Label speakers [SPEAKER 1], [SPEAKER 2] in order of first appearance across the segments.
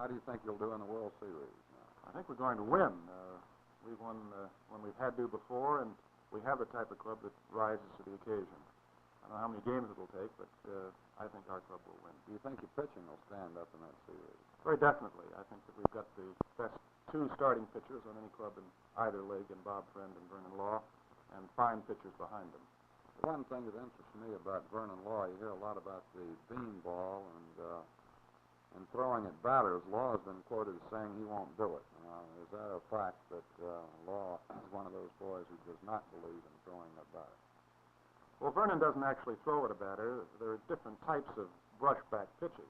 [SPEAKER 1] How do you think you'll do in the World Series now?
[SPEAKER 2] I think we're going to win. We've won when we've had to before, and we have the type of club that rises to the occasion. I don't know how many games it will take, but I think our club will win.
[SPEAKER 1] Do you think your pitching will stand up in that series?
[SPEAKER 2] Very definitely. I think that we've got the best two starting pitchers on any club in either league, in Bob Friend and Vernon Law, and fine pitchers behind them.
[SPEAKER 1] One thing that interests me about Vernon Law, you hear a lot about the beanball and throwing at batters. Law has been quoted as saying he won't do it. Is that a fact that Law is one of those boys who does not believe in throwing at batters?
[SPEAKER 2] Well, Vernon doesn't actually throw at a batter. There are different types of brushback pitches.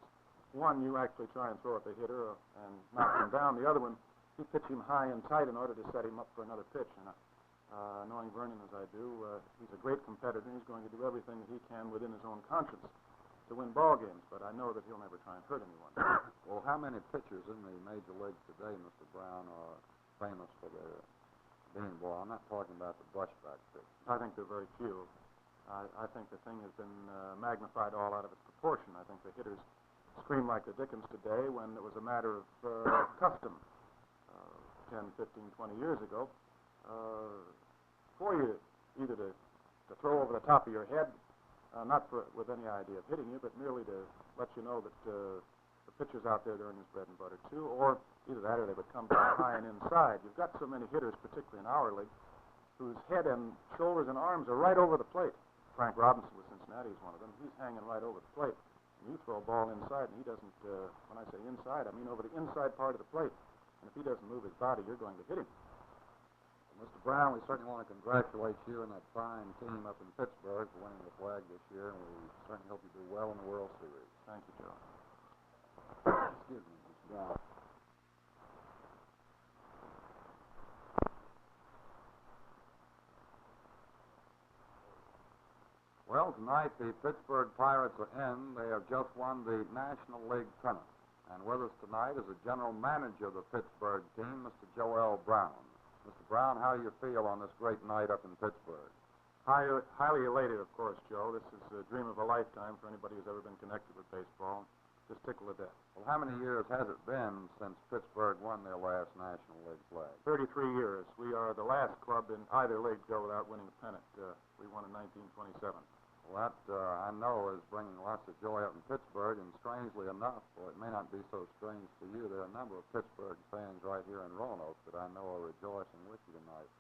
[SPEAKER 2] One, you actually try and throw at the hitter and knock him down. The other one, you pitch him high and tight in order to set him up for another pitch. And knowing Vernon as I do, he's a great competitor, and he's going to do everything that he can within his own conscience to win ball games, but I know that he'll never try and hurt anyone.
[SPEAKER 1] Well, how many pitchers in the major leagues today, Mr. Brown, are famous for their beanball? I'm not talking about the brushback pitch.
[SPEAKER 2] I think there are very few. I think the thing has been magnified all out of its proportion. I think the hitters scream like the dickens today when it was a matter of custom 10, 15, 20 years ago for you either to throw over the top of your head, not with any idea of hitting you, but merely to let you know that the pitcher's out there to earn his bread and butter too, or either that or they would come down high and inside. You've got so many hitters, particularly in our league, whose head and shoulders and arms are right over the plate. Frank Robinson with Cincinnati is one of them. He's hanging right over the plate. And you throw a ball inside, and he doesn't, when I say inside, I mean over the inside part of the plate. And if he doesn't move his body, you're going to hit him.
[SPEAKER 1] Mr. Brown, we certainly want to congratulate you and that fine team up in Pittsburgh for winning the flag this year, and we certainly hope you do well in the World Series.
[SPEAKER 2] Thank you, Joe.
[SPEAKER 1] Excuse me, Mr. Brown. Well, tonight the Pittsburgh Pirates are in. They have just won the National League pennant. And with us tonight is the general manager of the Pittsburgh team, Mr. Joel Brown. Mr. Brown, how do you feel on this great night up in Pittsburgh?
[SPEAKER 2] Highly elated, of course, Joe. This is a dream of a lifetime for anybody who's ever been connected with baseball. Just tickled to death.
[SPEAKER 1] Well, how many years has it been since Pittsburgh won their last National League flag?
[SPEAKER 2] 33 years. We are the last club in either league, Joe, without winning a pennant. We won in 1927.
[SPEAKER 1] Well, that, I know, is bringing lots of joy up in Pittsburgh, and strangely enough, or it may not be so strange to you, there are a number of Pittsburgh fans right here in Roanoke that I know are rejoicing with you tonight.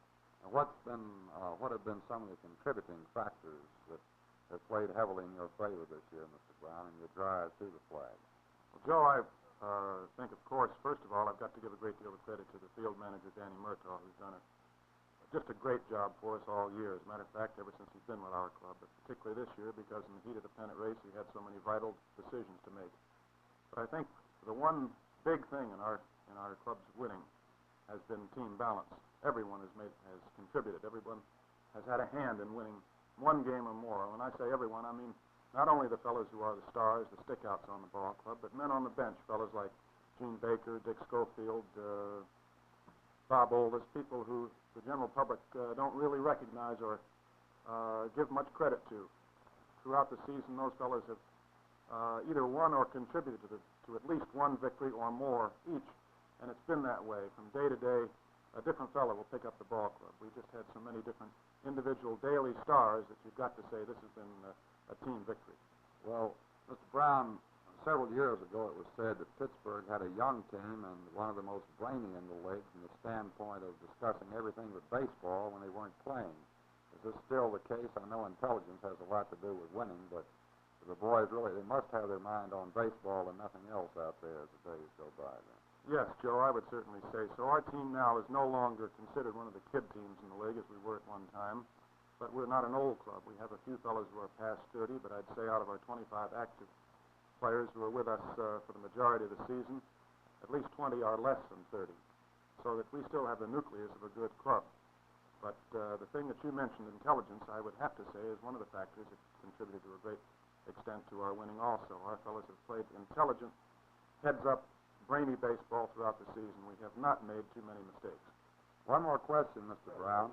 [SPEAKER 1] And what have been some of the contributing factors that have played heavily in your favor this year, Mr. Brown, in your drive to the flag?
[SPEAKER 2] Well, Joe, I think, of course, first of all, I've got to give a great deal of credit to the field manager, Danny Murtaugh, who's done just a great job for us all year. As a matter of fact, ever since he's been with our club, but particularly this year because in the heat of the pennant race, he had so many vital decisions to make. But I think the one big thing in our club's winning has been team balance. Everyone has contributed. Everyone has had a hand in winning one game or more. When I say everyone, I mean not only the fellows who are the stars, the stickouts on the ball club, but men on the bench, fellows like Gene Baker, Dick Schofield, Bob Oldest, people who the general public don't really recognize or give much credit to. Throughout the season, those fellows have either won or contributed to at least one victory or more each, and it's been that way. From day to day, a different fellow will pick up the ball club. We just had so many different individual daily stars that you've got to say this has been a team victory.
[SPEAKER 1] Well, Mr. Brown, several years ago it was said that Pittsburgh had a young team and one of the most brainy in the league from the standpoint of discussing everything but baseball when they weren't playing. Is this still the case? I know intelligence has a lot to do with winning, but the boys really, they must have their mind on baseball and nothing else out there as the days go by then.
[SPEAKER 2] Yes, Joe, I would certainly say so. Our team now is no longer considered one of the kid teams in the league as we were at one time, but we're not an old club. We have a few fellows who are past 30, but I'd say out of our 25 active players who are with us for the majority of the season, at least 20 are less than 30, so that we still have the nucleus of a good club. But the thing that you mentioned, intelligence, I would have to say is one of the factors that contributed to a great extent to our winning also. Our fellows have played intelligent, heads-up, brainy baseball throughout the season. We have not made too many mistakes.
[SPEAKER 1] One more question, Mr. Brown.